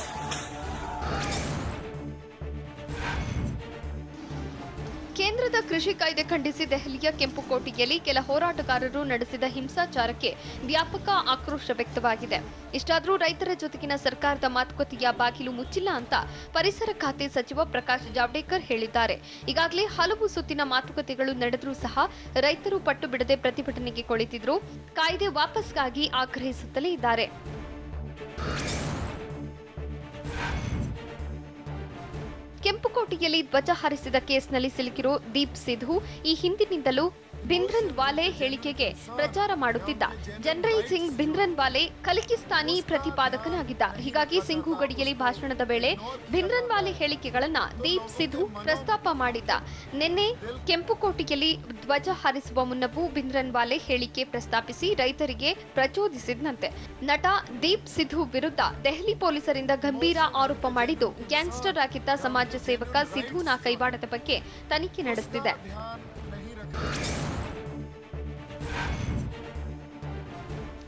ಕೇಂದ್ರದ ಕೃಷಿ ಕಾಯ್ದೆ ಖಂಡಿಸಿ ದೆಹಲಿಯ ಕೆಂಪುಕೋಟೆಯಲ್ಲಿ ಕೆಲ ಹೋರಾಟಗಾರರು ನಡೆಸಿದ ಹಿಂಸಾಚಾರಕ್ಕೆ ವ್ಯಾಪಕ ಆಕ್ರೋಶ ವ್ಯಕ್ತವಾಗಿದೆ. ಇಷ್ಟಾದರೂ ರೈತರ ಜೊತೆಗಿನ ಸರ್ಕಾರದ ಮಾತುಕತೆಯ ಬಾಗಿಲು ಮುಚ್ಚಿಲ್ಲ ಅಂತ ಪರಿಸರ ಖಾತೆ ಸಚಿವ ಪ್ರಕಾಶ್ ಜಾವಡೇಕರ್ ಹೇಳಿದ್ದಾರೆ. ಈಗಾಗಲೇ ಹಲವು ಸುತ್ತಿನ ಮಾತುಕತೆಗಳು ನಡೆದರೂ ಸಹ ರೈತರು ಪಟ್ಟು ಬಿಡದೆ ಪ್ರತಿಭಟನೆಗೆ ಕುಳಿತಿದ್ರು. ಕಾಯ್ದೆ ವಾಪಸ್ಗಾಗಿ ಆಗ್ರಹಿಸುತ್ತಲೇ ಇದ್ದಾರೆ. ಕೆಂಪುಕೋಟೆಯಲ್ಲಿ ಧ್ವಜ ಹಾರಿಸಿದ ಕೇಸ್ನಲ್ಲಿ ಸಿಲುಕಿರೋ ದೀಪ್ ಸಿಧು ಈ ಹಿಂದಿನಿಂದಲೂ ಭಿಂದ್ರನ್ವಾಲೆ ಹೇಳಿಕೆಗೆ ಪ್ರಚಾರ ಮಾಡುತ್ತಿದ್ದ. ಜನರಲ್ ಸಿಂಗ್ ಭಿಂದ್ರನ್ವಾಲೆ ಖಲಿಸ್ತಾನಿ ಪ್ರತಿಪಾದಕನಾಗಿದ್ದ. ಹೀಗಾಗಿ ಸಿಂಘು ಗಡಿಯಲ್ಲಿ ಭಾಷಣದ ವೇಳೆ ಭಿಂದ್ರನ್ವಾಲೆ ಹೇಳಿಕೆಗಳನ್ನ ದೀಪ್ ಸಿಧು ಪ್ರಸ್ತಾಪ ಮಾಡಿದ್ದ. ನಿನ್ನೆ ಕೆಂಪುಕೋಟೆಯಲ್ಲಿ ಧ್ವಜ ಹಾರಿಸುವ ಮುನ್ನವೂ ಭಿಂದ್ರನ್ವಾಲೆ ಹೇಳಿಕೆ ಪ್ರಸ್ತಾಪಿಸಿ ರೈತರಿಗೆ ಪ್ರಚೋದಿಸಿದಂತೆ. ನಟ ದೀಪ್ ಸಿಧು ವಿರುದ್ಧ ದೆಹಲಿ ಪೊಲೀಸರಿಂದ ಗಂಭೀರ ಆರೋಪ ಮಾಡಿದ್ದು, ಗ್ಯಾಂಗ್ಸ್ಟರ್ ಆಗಿದ್ದ ಸಮಾಜ ಸೇವಕ ಸಿಧುನ ಕೈವಾಡದ ಬಗ್ಗೆ ತನಿಖೆ ನಡೆಸುತ್ತಿದೆ.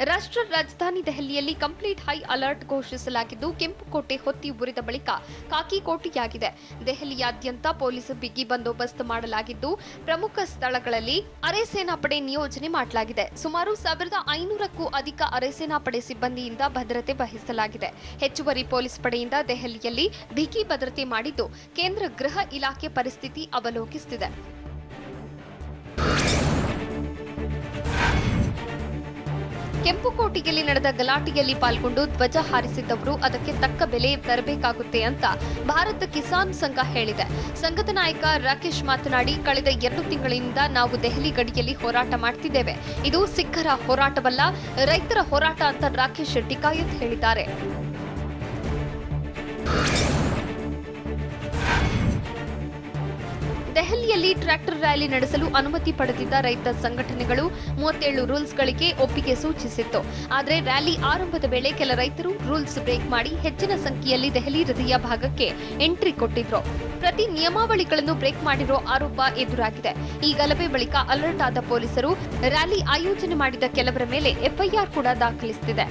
ರಾಷ್ಟ್ರ ರಾಜಧಾನಿ ದೆಹಲಿಯಲ್ಲಿ ಕಂಪ್ಲೀಟ್ ಹೈ ಅಲರ್ಟ್ ಘೋಷಿಸಲಾಗಿದ್ದು, ಕೆಂಪುಕೋಟೆ ಹೊತ್ತಿ ಉರಿದ ಬಳಿಕ ಖಾಕಿ ಕೋಟೆಯಾಗಿದೆ. ದೆಹಲಿಯಾದ್ಯಂತ ಪೊಲೀಸ್ ಬಿಗಿ ಬಂದೋಬಸ್ತ್ ಮಾಡಲಾಗಿದ್ದು, ಪ್ರಮುಖ ಸ್ಥಳಗಳಲ್ಲಿ ಅರೆ ಸೇನಾಪಡೆ ನಿಯೋಜನೆ ಮಾಡಲಾಗಿದೆ. ಸುಮಾರು 1500ಕ್ಕೂ ಅಧಿಕ ಅರೆ ಸೇನಾಪಡೆ ಸಿಬ್ಬಂದಿಯಿಂದ ಭದ್ರತೆ ವಹಿಸಲಾಗಿದೆ. ಹೆಚ್ಚುವರಿ ಪೊಲೀಸ್ ಪಡೆಯಿಂದ ದೆಹಲಿಯಲ್ಲಿ ಬಿಗಿ ಭದ್ರತೆ ಮಾಡಿದ್ದು, ಕೇಂದ್ರ ಗೃಹ ಇಲಾಖೆ ಪರಿಸ್ಥಿತಿ ಅವಲೋಕಿಸುತ್ತಿದೆ. ಕೆಂಪುಕೋಟೆಯಲ್ಲಿ ನಡೆದ ಗಲಾಟೆಯಲ್ಲಿ ಪಾಲ್ಗೊಂಡು ಧ್ವಜ ಹಾರಿಸಿದ್ದವರು ಅದಕ್ಕೆ ತಕ್ಕ ಬೆಲೆ ತರಬೇಕಾಗುತ್ತೆ ಅಂತ ಭಾರತ ಕಿಸಾನ್ ಸಂಘ ಹೇಳಿದೆ. ಸಂಘದ ನಾಯಕ ರಾಕೇಶ್ ಮಾತನಾಡಿ, ಕಳೆದ 2 ತಿಂಗಳಿಂದ ನಾವು ದೆಹಲಿ ಗಡಿಯಲ್ಲಿ ಹೋರಾಟ ಮಾಡ್ತಿದ್ದೇವೆ. ಇದು ಸಿಖ್ಖರ ಹೋರಾಟವಲ್ಲ, ರೈತರ ಹೋರಾಟ ಅಂತ ರಾಕೇಶ್ ಟಿಕಾಯತ್ ಹೇಳಿದ್ದಾರೆ. ದೆಹಲಿಯಲ್ಲಿ ಟ್ರ್ಯಾಕ್ಟರ್ ರ್ಯಾಲಿ ನಡೆಸಲು ಅನುಮತಿ ಪಡೆದಿದ್ದ ರೈತ ಸಂಘಟನೆಗಳು 37 ರೂಲ್ಸ್ಗಳಿಗೆ ಒಪ್ಪಿಗೆ ಸೂಚಿಸಿತ್ತು. ಆದರೆ ರ್ಯಾಲಿ ಆರಂಭದ ವೇಳೆ ಕೆಲ ರೈತರು ರೂಲ್ಸ್ ಬ್ರೇಕ್ ಮಾಡಿ ಹೆಚ್ಚಿನ ಸಂಖ್ಯೆಯಲ್ಲಿ ದೆಹಲಿ ಹೃದಯ ಭಾಗಕ್ಕೆ ಎಂಟ್ರಿ ಕೊಟ್ಟಿದ್ರು. ಪ್ರತಿ ನಿಯಮಾವಳಿಗಳನ್ನು ಬ್ರೇಕ್ ಮಾಡಿರೋ ಆರೋಪ ಎದುರಾಗಿದೆ. ಈ ಗಲಭೆ ಬಳಿಕ ಅಲರ್ಟ್ ಆದ ಪೊಲೀಸರು ರ್ಯಾಲಿ ಆಯೋಜನೆ ಮಾಡಿದ ಕೆಲವರ ಮೇಲೆ ಎಫ್ಐಆರ್ ಕೂಡ ದಾಖಲಿಸುತ್ತಿದೆ.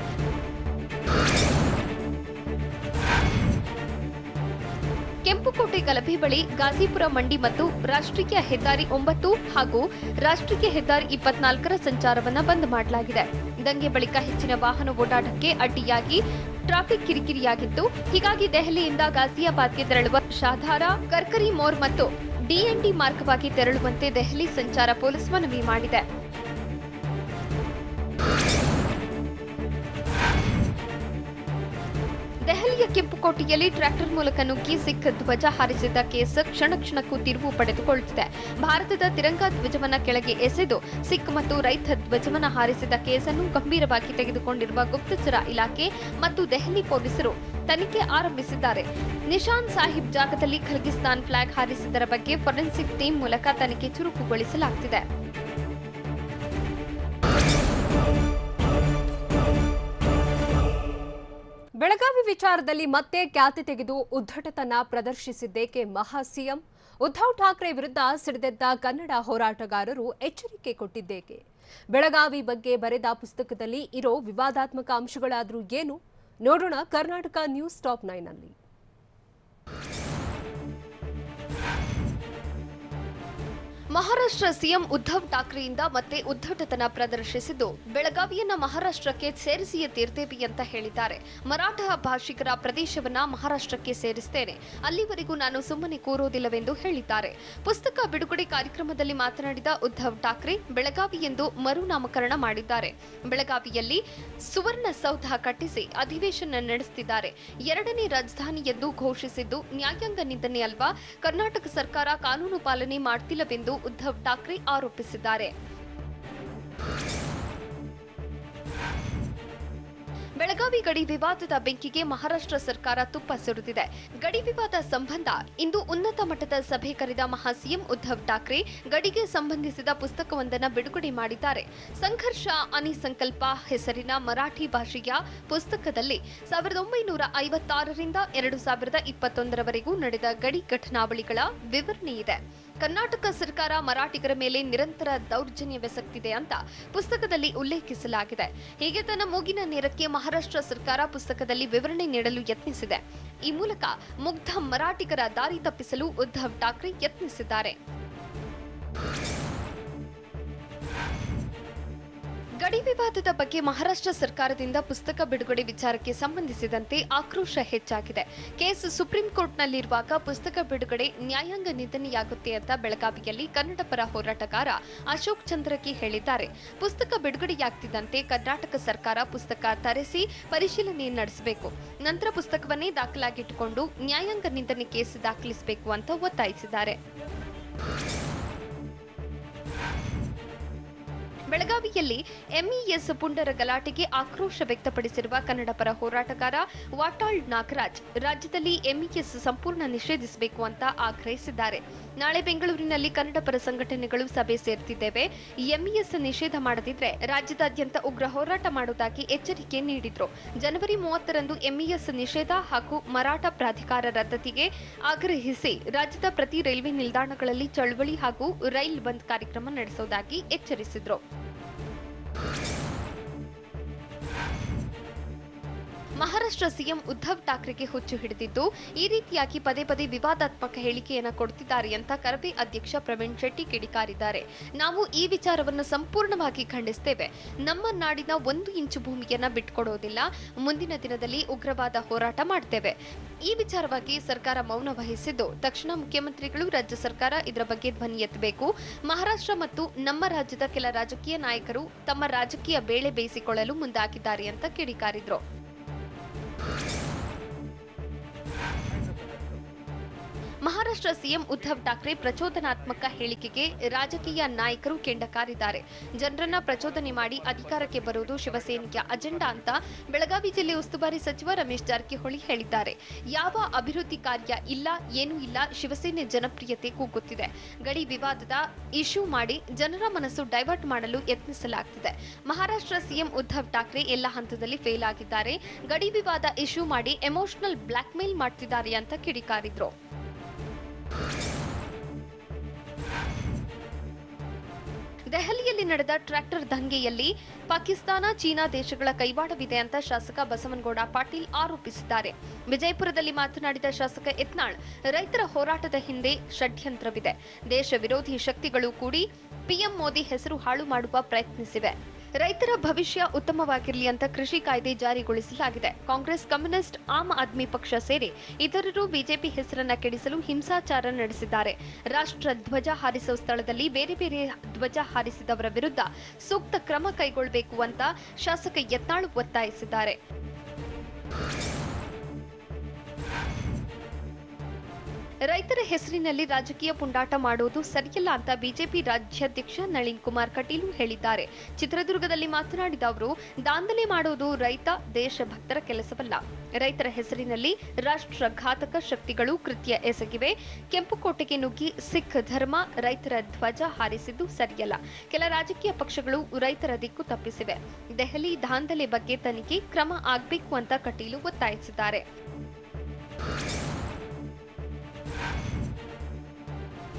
ಕೆಂಪುಕೋಟೆ ಗಲಭೆ ಬಳಿ ಗಾಜಿಪುರ ಮಂಡಿ ಮತ್ತು ರಾಷ್ಟ್ರೀಯ ಹೆದ್ದಾರಿ 9 ಹಾಗೂ ರಾಷ್ಟ್ರೀಯ ಹೆದ್ದಾರಿ 24ರ ಸಂಚಾರವನ್ನು ಬಂದ್ ಮಾಡಲಾಗಿದೆ. ದಂಗೆ ಬಳಿಕ ಹೆಚ್ಚಿನ ವಾಹನ ಓಡಾಟಕ್ಕೆ ಅಡ್ಡಿಯಾಗಿ ಟ್ರಾಫಿಕ್ ಕಿರಿಕಿರಿಯಾಗಿತ್ತು. ಹೀಗಾಗಿ ದೆಹಲಿಯಿಂದ ಗಾಜಿಯಾಬಾದ್ಗೆ ತೆರಳುವ ಶಾಧಾರ, ಕರ್ಕರಿ ಮೋರ್ ಮತ್ತು ಡಿಎನ್ಡಿ ಮಾರ್ಗವಾಗಿ ತೆರಳುವಂತೆ ದೆಹಲಿ ಸಂಚಾರ ಪೊಲೀಸ್ ಮನವಿ ಮಾಡಿದೆ. ದೆಹಲಿಯ ಕೆಂಪುಕೋಟೆಯಲ್ಲಿ ಟ್ರ್ಯಾಕ್ಟರ್ ಮೂಲಕ ನುಗ್ಗಿ ಸಿಖ್ ಧ್ವಜ ಹಾರಿಸಿದ್ದ ಕೇಸ್ ಕ್ಷಣ ಕ್ಷಣಕ್ಕೂ ತಿರುವು ಪಡೆದುಕೊಳ್ಳುತ್ತಿದೆ. ಭಾರತದ ತಿರಂಗ ಧ್ವಜವನ್ನ ಕೆಳಗೆ ಎಸೆದು ಸಿಖ್ ಮತ್ತು ರೈತ ಧ್ವಜವನ್ನ ಹಾರಿಸಿದ ಕೇಸನ್ನು ಗಂಭೀರವಾಗಿ ತೆಗೆದುಕೊಂಡಿರುವ ಗುಪ್ತಚರ ಇಲಾಖೆ ಮತ್ತು ದೆಹಲಿ ಪೊಲೀಸರು ತನಿಖೆ ಆರಂಭಿಸಿದ್ದಾರೆ. ನಿಶಾನ್ ಸಾಹಿಬ್ ಜಾಗದಲ್ಲಿ ಖಲಿಸ್ತಾನ್ ಫ್ಲಾಗ್ ಹಾರಿಸಿದ್ದರ ಬಗ್ಗೆ ಫೋರೆನ್ಸಿಕ್ ಟೀಮ್ ಮೂಲಕ ತನಿಖೆ ಚುರುಕುಗೊಳಿಸಲಾಗುತ್ತಿದೆ. ಬೆಳಗಾವಿ ವಿಚಾರದಲ್ಲಿ ಮತ್ತೆ ಖ್ಯಾತಿ ತೆಗೆದು ಉದ್ದಟತನ ಪ್ರದರ್ಶಿಸಿದ್ದೇಕೆ ಮಹಾ ಸಿಎಂ? ಉದ್ಧವ್ ಠಾಕ್ರೆ ವಿರುದ್ಧ ಸಿಡಿದೆದ್ದ ಕನ್ನಡ ಹೋರಾಟಗಾರರು ಎಚ್ಚರಿಕೆ ಕೊಟ್ಟಿದ್ದೇಕೆ? ಬೆಳಗಾವಿ ಬಗ್ಗೆ ಬರೆದ ಪುಸ್ತಕದಲ್ಲಿ ಇರೋ ವಿವಾದಾತ್ಮಕ ಅಂಶಗಳಾದರೂ ಏನು? ನೋಡೋಣ ಕರ್ನಾಟಕ ನ್ಯೂಸ್ ಟಾಪ್ 9 ನಲ್ಲಿ. ಮಹಾರಾಷ್ಟ್ರ ಸಿಎಂ ಉದ್ಧವ್ ಠಾಕ್ರೆಯಿಂದ ಮತ್ತೆ ಉದ್ದಟತನ ಪ್ರದರ್ಶಿಸಿದ್ದು ಬೆಳಗಾವಿಯನ್ನ ಮಹಾರಾಷ್ಟ್ರಕ್ಕೆ ಸೇರಿಸಿಯೇ ತೀರ್ತೇವೆ ಅಂತ ಹೇಳಿದ್ದಾರೆ. ಮರಾಠ ಭಾಷಿಕರ ಪ್ರದೇಶವನ್ನ ಮಹಾರಾಷ್ಟ್ರಕ್ಕೆ ಸೇರಿಸ್ತೇನೆ, ಅಲ್ಲಿವರೆಗೂ ನಾನು ಸುಮ್ಮನೆ ಕೂರೋದಿಲ್ಲವೆಂದು ಹೇಳಿದ್ದಾರೆ. ಪುಸ್ತಕ ಬಿಡುಗಡೆ ಕಾರ್ಯಕ್ರಮದಲ್ಲಿ ಮಾತನಾಡಿದ ಉದ್ಧವ್ ಠಾಕ್ರೆ ಬೆಳಗಾವಿ ಎಂದು ಮರುನಾಮಕರಣ ಮಾಡಿದ್ದಾರೆ. ಬೆಳಗಾವಿಯಲ್ಲಿ ಸುವರ್ಣಸೌಧ ಕಟ್ಟಿಸಿ ಅಧಿವೇಶನ ನಡೆಸುತ್ತಿದ್ದಾರೆ. ಎರಡನೇ ರಾಜಧಾನಿ ಎಂದು ಘೋಷಿಸಿದ್ದು ನ್ಯಾಯಾಂಗ ನಿಂದನೆ ಅಲ್ವಾ? ಕರ್ನಾಟಕ ಸರ್ಕಾರ ಕಾನೂನು ಪಾಲನೆ ಮಾಡ್ತಿಲ್ಲವೆಂದು ಉದ್ಧವ್ ಠಾಕ್ರೆ ಆರೋಪಿಸಿದ್ದಾರೆ. ಬೆಳಗಾವಿ ಗಡಿ ವಿವಾದದ ಬೆಂಕಿಗೆ ಮಹಾರಾಷ್ಟ್ರ ಸರ್ಕಾರ ತುಪ್ಪ ಸುರಿದಿದೆ. ಗಡಿ ವಿವಾದ ಸಂಬಂಧ ಇಂದು ಉನ್ನತ ಮಟ್ಟದ ಸಭೆ ಕರೆದ ಮಹಾಸಿಎಂ ಉದ್ಧವ್ ಠಾಕ್ರೆ ಗಡಿಗೆ ಸಂಬಂಧಿಸಿದ ಪುಸ್ತಕವೊಂದನ್ನು ಬಿಡುಗಡೆ ಮಾಡಿದ್ದಾರೆ. ಸಂಘರ್ಷ ಅನಿ ಸಂಕಲ್ಪ ಹೆಸರಿನ ಮರಾಠಿ ಭಾಷೆಯ ಪುಸ್ತಕದಲ್ಲಿ 1956ರಿಂದ 2021ರವರೆಗೂ ನಡೆದ ಗಡಿ ಘಟನಾವಳಿಗಳ ವಿವರಣೆ ಇದೆ. ಕರ್ನಾಟಕ ಸರ್ಕಾರ ಮರಾಠಿಗರ ಮೇಲೆ ನಿರಂತರ ದೌರ್ಜನ್ಯವೆಸಗ್ತಿದೆ ಅಂತ ಪುಸ್ತಕದಲ್ಲಿ ಉಲ್ಲೇಖಿಸಲಾಗಿದೆ. ಹೀಗೆ ತನ್ನ ಮೂಗಿನ ನೇರಕ್ಕೆ ಮಹಾರಾಷ್ಟ್ರ ಸರ್ಕಾರ ಪುಸ್ತಕದಲ್ಲಿ ವಿವರಣೆ ನೀಡಲು ಯತ್ನಿಸಿದೆ. ಈ ಮೂಲಕ ಮುಗ್ಧ ಮರಾಠಿಗರ ದಾರಿ ತಪ್ಪಿಸಲು ಉದ್ಧವ್ ಠಾಕ್ರೆ ಯತ್ನಿಸಿದ್ದಾರೆ. ಗಡಿ ವಿವಾದದ ಬಗ್ಗೆ ಮಹಾರಾಷ್ಟ್ರ ಸರ್ಕಾರದಿಂದ ಪುಸ್ತಕ ಬಿಡುಗಡೆ ವಿಚಾರಕ್ಕೆ ಸಂಬಂಧಿಸಿದಂತೆ ಆಕ್ರೋಶ ಹೆಚ್ಚಾಗಿದೆ. ಕೇಸ್ ಸುಪ್ರೀಂ ಕೋರ್ಟ್ನಲ್ಲಿರುವಾಗ ಪುಸ್ತಕ ಬಿಡುಗಡೆ ನ್ಯಾಯಾಂಗ ನಿಂದನೆಯಾಗುತ್ತೆ ಅಂತ ಬೆಳಗಾವಿಯಲ್ಲಿ ಕನ್ನಡ ಪರ ಹೋರಾಟಗಾರ ಅಶೋಕ್ ಚಂದ್ರಕಿ ಹೇಳಿದ್ದಾರೆ. ಪುಸ್ತಕ ಬಿಡುಗಡೆಯಾಗ್ತಿದ್ದಂತೆ ಕರ್ನಾಟಕ ಸರ್ಕಾರ ಪುಸ್ತಕ ತರಿಸಿ ಪರಿಶೀಲನೆ ನಡೆಸಬೇಕು, ನಂತರ ಪುಸ್ತಕವನ್ನೇ ದಾಖಲಾಗಿಟ್ಟುಕೊಂಡು ನ್ಯಾಯಾಂಗ ನಿಂದನೆ ಕೇಸ್ ದಾಖಲಿಸಬೇಕು ಅಂತ ಒತ್ತಾಯಿಸಿದ್ದಾರೆ. ಬೆಳಗಾವಿಯಲ್ಲಿ ಎಂಇಎಸ್ ಪುಂಡರ ಗಲಾಟೆಗೆ ಆಕ್ರೋಶ ವ್ಯಕ್ತಪಡಿಸಿರುವ ಕನ್ನಡ ಪರ ಹೋರಾಟಗಾರ ವಾಟಾಳ್ ನಾಗರಾಜ್ ರಾಜ್ಯದಲ್ಲಿ ಎಂಇಎಸ್ ಸಂಪೂರ್ಣ ನಿಷೇಧಿಸಬೇಕು ಅಂತ ಆಗ್ರಹಿಸಿದ್ದಾರೆ. ನಾಳೆ ಬೆಂಗಳೂರಿನಲ್ಲಿ ಕನ್ನಡ ಪರ ಸಂಘಟನೆಗಳು ಸಭೆ ಸೇರ್ತಿದ್ದೇವೆ, ಎಂಇಎಸ್ ನಿಷೇಧ ಮಾಡದಿದ್ರೆ ರಾಜ್ಯದಾದ್ಯಂತ ಉಗ್ರ ಹೋರಾಟ ಮಾಡುವುದಾಗಿ ಎಚ್ಚರಿಕೆ ನೀಡಿದ್ರು. ಜನವರಿ 30ರಂದು ಎಂಇಎಸ್ ನಿಷೇಧ ಹಾಗೂ ಮರಾಠ ಪ್ರಾಧಿಕಾರ ರದ್ದತಿಗೆ ಆಗ್ರಹಿಸಿ ರಾಜ್ಯದ ಪ್ರತಿ ರೈಲ್ವೆ ನಿಲ್ದಾಣಗಳಲ್ಲಿ ಚಳವಳಿ ಹಾಗೂ ರೈಲ್ ಬಂದ್ ಕಾರ್ಯಕ್ರಮ ನಡೆಸುವುದಾಗಿ ಎಚ್ಚರಿಸಿದ್ರು. ಮಹಾರಾಷ್ಟ್ರ ಸಿಎಂ ಉದ್ಧವ್ ಠಾಕ್ರೆಗೆ ಹುಚ್ಚು ಹಿಡಿದಿದ್ದು ಈ ರೀತಿಯಾಗಿ ಪದೇ ಪದೇ ವಿವಾದಾತ್ಮಕ ಹೇಳಿಕೆಯನ್ನು ಕೊಡುತ್ತಿದ್ದಾರೆ ಅಂತ ಕರವೇ ಅಧ್ಯಕ್ಷ ಪ್ರವೀಣ್ ಶೆಟ್ಟಿ ಕಿಡಿಕಾರಿದ್ದಾರೆ. ನಾವು ಈ ವಿಚಾರವನ್ನು ಸಂಪೂರ್ಣವಾಗಿ ಖಂಡಿಸುತ್ತೇವೆ. ನಮ್ಮ ನಾಡಿನ 1 ಇಂಚು ಭೂಮಿಯನ್ನ ಬಿಟ್ಕೊಡೋದಿಲ್ಲ. ಮುಂದಿನ ದಿನದಲ್ಲಿ ಉಗ್ರವಾದ ಹೋರಾಟ ಮಾಡ್ತೇವೆ. ಈ ವಿಚಾರವಾಗಿ ಸರ್ಕಾರ ಮೌನ ವಹಿಸಿದ್ದು ತಕ್ಷಣ ಮುಖ್ಯಮಂತ್ರಿಗಳು, ರಾಜ್ಯ ಸರ್ಕಾರ ಇದರ ಬಗ್ಗೆ ಧ್ವನಿ ಎತ್ತಬೇಕು. ಮಹಾರಾಷ್ಟ್ರ ಮತ್ತು ನಮ್ಮ ರಾಜ್ಯದ ಕೆಲ ರಾಜಕೀಯ ನಾಯಕರು ತಮ್ಮ ರಾಜಕೀಯ ಬೇಳೆ ಬೇಯಿಸಿಕೊಳ್ಳಲು ಮುಂದಾಗಿದ್ದಾರೆ ಅಂತ ಕಿಡಿಕಾರಿದ್ರು. ಮಹಾರಾಷ್ಟ್ರ ಸಿಎಂ ಉದ್ಧವ್ ಠಾಕ್ರೆ ಪ್ರಚೋದನಾತ್ಮಕ ಹೇಳಿಕೆಗೆ ರಾಜಕೀಯ ನಾಯಕರು ಕೆಂಡ ಕಾರಿದ್ದಾರೆ. ಜನರನ್ನ ಪ್ರಚೋದನೆ ಮಾಡಿ ಅಧಿಕಾರಕ್ಕೆ ಬರುವುದು ಶಿವಸೇನೆಯ ಅಜೆಂಡಾ ಅಂತ ಬೆಳಗಾವಿ ಜಿಲ್ಲೆ ಉಸ್ತುವಾರಿ ಸಚಿವ ರಮೇಶ್ ಜಾರಕಿಹೊಳಿ ಹೇಳಿದ್ದಾರೆ. ಯಾವ ಅಭಿವೃದ್ಧಿ ಕಾರ್ಯ ಇಲ್ಲ, ಏನೂ ಇಲ್ಲ, ಶಿವಸೇನೆ ಜನಪ್ರಿಯತೆ ಕುಗ್ಗುತ್ತಿದೆ. ಗಡಿ ವಿವಾದದ ಇಶ್ಯೂ ಮಾಡಿ ಜನರ ಮನಸ್ಸು ಡೈವರ್ಟ್ ಮಾಡಲು ಯತ್ನಿಸಲಾಗುತ್ತಿದೆ. ಮಹಾರಾಷ್ಟ್ರ ಸಿಎಂ ಉದ್ಧವ್ ಠಾಕ್ರೆ ಎಲ್ಲ ಹಂತದಲ್ಲಿ ಫೇಲ್ ಆಗಿದ್ದಾರೆ. ಗಡಿ ವಿವಾದ ಇಶ್ಯೂ ಮಾಡಿ ಎಮೋಷನಲ್ ಬ್ಲಾಕ್ ಮೇಲ್ ಮಾಡ್ತಿದ್ದಾರೆ ಅಂತ ಕಿಡಿಕಾರಿದ್ರು. ದೆಹಲಿಯಲ್ಲಿ ನಡೆದ ಟ್ರ್ಯಾಕ್ಟರ್ ದಂಗೆಯಲ್ಲಿ ಪಾಕಿಸ್ತಾನ, ಚೀನಾ ದೇಶಗಳ ಕೈವಾಡವಿದೆ ಅಂತ ಶಾಸಕ ಬಸವನಗೌಡ ಪಾಟೀಲ್ ಆರೋಪಿಸಿದ್ದಾರೆ. ವಿಜಯಪುರದಲ್ಲಿ ಮಾತನಾಡಿದ ಶಾಸಕ ಯತ್ನಾಳ್, ರೈತರ ಹೋರಾಟದ ಹಿಂದೆ ಷಡ್ಯಂತ್ರವಿದೆ. ದೇಶ ವಿರೋಧಿ ಶಕ್ತಿಗಳು ಕೂಡಿ ಪಿಎಂ ಮೋದಿ ಹೆಸರು ಹಾಳು ಮಾಡುವ ಪ್ರಯತ್ನಿಸಿವೆ. ರೈತರ ಭವಿಷ್ಯ ಉತ್ತಮವಾಗಿರಲಿ ಅಂತ ಕೃಷಿ ಕಾಯ್ದೆ ಜಾರಿಗೊಳಿಸಲಾಗಿದೆ. ಕಾಂಗ್ರೆಸ್, ಕಮ್ಯುನಿಸ್ಟ್, ಆಮ್ ಆದ್ಮಿ ಪಕ್ಷ ಸೇರಿ ಇತರರು ಬಿಜೆಪಿ ಹೆಸರನ್ನ ಕೆಡಿಸಲು ಹಿಂಸಾಚಾರ ನಡೆಸಿದ್ದಾರೆ. ರಾಷ್ಟ್ರ ಧ್ವಜ ಹಾರಿಸುವ ಸ್ಥಳದಲ್ಲಿ ಬೇರೆ ಬೇರೆ ಧ್ವಜ ಹಾರಿಸಿದವರ ವಿರುದ್ಧ ಸೂಕ್ತ ಕ್ರಮ ಕೈಗೊಳ್ಳಬೇಕು ಅಂತ ಶಾಸಕ ಯತ್ನಾಳ್ ಒತ್ತಾಯಿಸಿದ್ದಾರೆ. ರೈತರ ಹೆಸರಿನಲ್ಲಿ ರಾಜಕೀಯ ಪುಂಡಾಟ ಮಾಡುವುದು ಸರಿಯಲ್ಲ ಅಂತ ಬಿಜೆಪಿ ರಾಜ್ಯಾಧ್ಯಕ್ಷ ನಳಿನ್ ಕುಮಾರ್ ಕಟೀಲ್ ಹೇಳಿದ್ದಾರೆ. ಚಿತ್ರದುರ್ಗದಲ್ಲಿ ಮಾತನಾಡಿದ ಅವರು, ದಾಂಧಲೆ ಮಾಡುವುದು ರೈತ ದೇಶಭಕ್ತರ ಕೆಲಸವಲ್ಲ. ರೈತರ ಹೆಸರಿನಲ್ಲಿ ರಾಷ್ಟ್ರಘಾತಕ ಶಕ್ತಿಗಳು ಕೃತ್ಯ ಎಸಗಿವೆ. ಕೆಂಪುಕೋಟೆಗೆ ನುಗ್ಗಿ ಸಿಖ್ ಧರ್ಮ ರೈತರ ಧ್ವಜ ಹಾರಿಸಿದ್ದು ಸರಿಯಲ್ಲ. ಕೆಲ ರಾಜಕೀಯ ಪಕ್ಷಗಳು ರೈತರ ದಿಕ್ಕು ತಪ್ಪಿಸಿವೆ. ದೆಹಲಿ ದಾಂಧಲೆ ಬಗ್ಗೆ ತನಿಖೆ ಕ್ರಮ ಆಗಬೇಕು ಅಂತ ಕಟೀಲು ಒತ್ತಾಯಿಸಿದ್ದಾರೆ.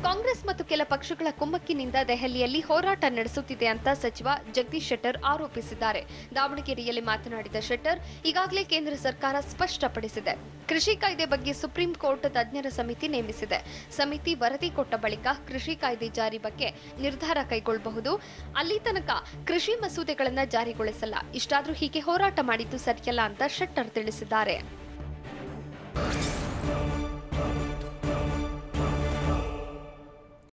ಕಾಂಗ್ರೆಸ್ ಮತ್ತು ಕೆಲ ಪಕ್ಷಗಳ ಕುಮ್ಮಕ್ಕಿನಿಂದ ದೆಹಲಿಯಲ್ಲಿ ಹೋರಾಟ ನಡೆಸುತ್ತಿದೆ ಅಂತ ಸಚಿವ ಜಗದೀಶ್ ಶೆಟ್ಟರ್ ಆರೋಪಿಸಿದ್ದಾರೆ. ದಾವಣಗೆರೆಯಲ್ಲಿ ಮಾತನಾಡಿದ ಶೆಟ್ಟರ್, ಈಗಾಗಲೇ ಕೇಂದ್ರ ಸರ್ಕಾರ ಸ್ಪಷ್ಟಪಡಿಸಿದೆ, ಕೃಷಿ ಕಾಯ್ದೆ ಬಗ್ಗೆ ಸುಪ್ರೀಂ ಕೋರ್ಟ್ ತಜ್ಞರ ಸಮಿತಿ ನೇಮಿಸಿದೆ. ಸಮಿತಿ ವರದಿ ಕೊಟ್ಟ ಬಳಿಕ ಕೃಷಿ ಕಾಯ್ದೆ ಜಾರಿ ಬಗ್ಗೆ ನಿರ್ಧಾರ ಕೈಗೊಳ್ಳಬಹುದು. ಅಲ್ಲಿ ತನಕ ಕೃಷಿ ಮಸೂದೆಗಳನ್ನು ಜಾರಿಗೊಳಿಸಲ್ಲ. ಇಷ್ಟಾದ್ರೂ ಹೀಗೆ ಹೋರಾಟ ಮಾಡಿದ್ದು ಸರಿಯಲ್ಲ ಅಂತ ಶೆಟ್ಟರ್ ತಿಳಿಸಿದ್ದಾರೆ.